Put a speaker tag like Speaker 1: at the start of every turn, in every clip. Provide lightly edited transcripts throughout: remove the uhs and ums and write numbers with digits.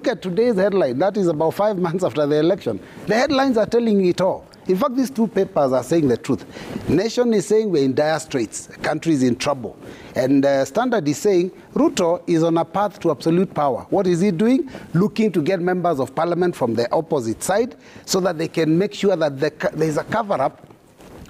Speaker 1: look at today's headline, that is about 5 months after the election. The headlines are telling it all. In fact, these two papers are saying the truth. Nation is saying we're in dire straits, the country is in trouble. And Standard is saying Ruto is on a path to absolute power. What is he doing? Looking to get members of parliament from the opposite side so that they can make sure that there's a cover-up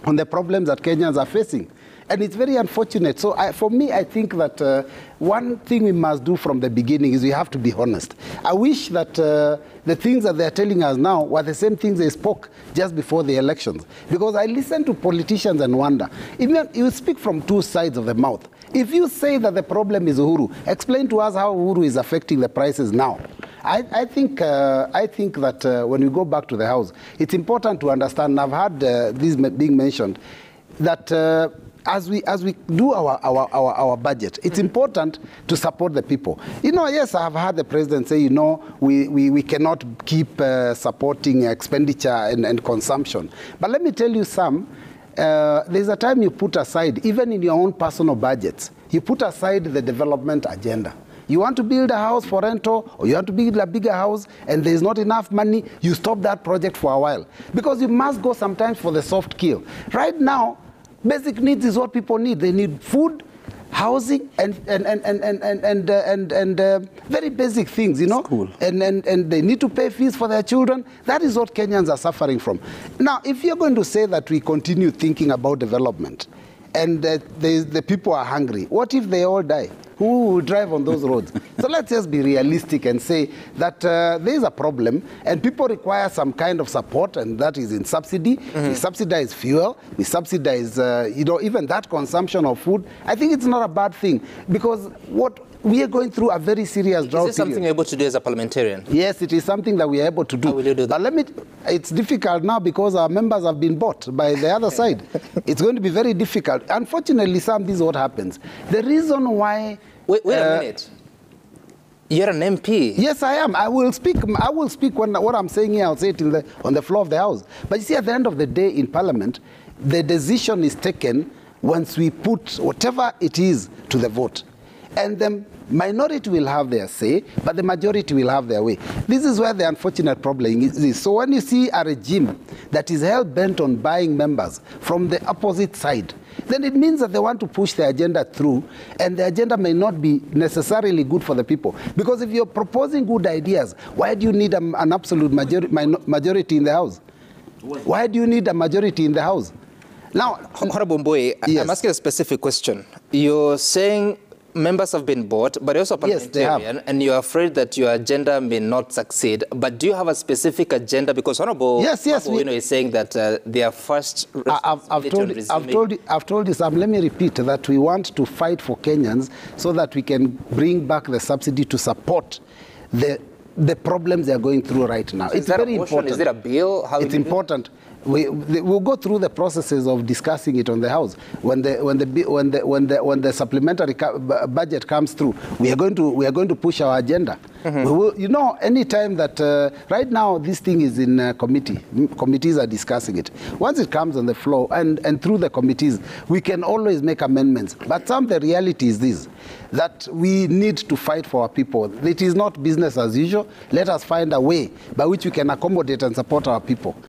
Speaker 1: on the problems that Kenyans are facing. And it's very unfortunate. So for me, I think that one thing we must do from the beginning is we have to be honest. I wish that the things that they're telling us now were the same things they spoke just before the elections. Because I listen to politicians and wonder, even you speak from two sides of the mouth. If you say that the problem is Uhuru, explain to us how Uhuru is affecting the prices now. I think that when we go back to the House, it's important to understand, and I've heard this being mentioned, that as we do our budget, it's important to support the people. You know, yes, I have heard the president say, you know, we cannot keep supporting expenditure and consumption. But let me tell you there's a time you put aside, even in your own personal budgets, you put aside the development agenda. You want to build a house for rental, or you want to build a bigger house, and there's not enough money, you stop that project for a while. Because you must go sometimes for the soft kill. Right now, basic needs is what people need. They need food, housing, and very basic things, you know. School. And they need to pay fees for their children. That is what Kenyans are suffering from. Now, if you're going to say that we continue thinking about development, and the people are hungry, what if they all die? Who will drive on those roads? So let's just be realistic and say that there is a problem and people require some kind of support, and that is in subsidy. We subsidize fuel. We subsidize, even that consumption of food. I think it's not a bad thing because we are going through a very serious drought.
Speaker 2: Is this something you're able to do as a parliamentarian?
Speaker 1: Yes, it is something that we are able to do.
Speaker 2: How will you do that?
Speaker 1: But it's difficult now because our members have been bought by the other side. It's going to be very difficult. Unfortunately, this is what happens. The reason why...
Speaker 2: Wait a minute. You're an MP.
Speaker 1: Yes, I am. I will speak when what I'm saying here, I'll say it on the floor of the House. But you see, at the end of the day in Parliament, the decision is taken once we put whatever it is to the vote. And the minority will have their say, but the majority will have their way. This is where the unfortunate problem is. So when you see a regime that is hell-bent on buying members from the opposite side, then it means that they want to push the agenda through, and the agenda may not be necessarily good for the people. Because if you're proposing good ideas, why do you need an absolute majority in the House? Why do you need a majority in the House? Now,
Speaker 2: Honorable Mbui, yes. I'm asking a specific question. You're saying members have been bought, but also parliamentarian, and you're afraid that your agenda may not succeed. But do you have a specific agenda? Because Honorable is saying that their first
Speaker 1: I've told you some. Let me repeat that we want to fight for Kenyans so that we can bring back the subsidy to support the problems they are going through right now.
Speaker 2: So
Speaker 1: it's very important.
Speaker 2: Is it a bill?
Speaker 1: It's important. We'll go through the processes of discussing it on the House. When the supplementary budget comes through, we are going to push our agenda. We will, anytime that right now this thing is in committee, committees are discussing it. Once it comes on the floor and through the committees, we can always make amendments. But the reality is this, that we need to fight for our people. It is not business as usual. Let us find a way by which we can accommodate and support our people.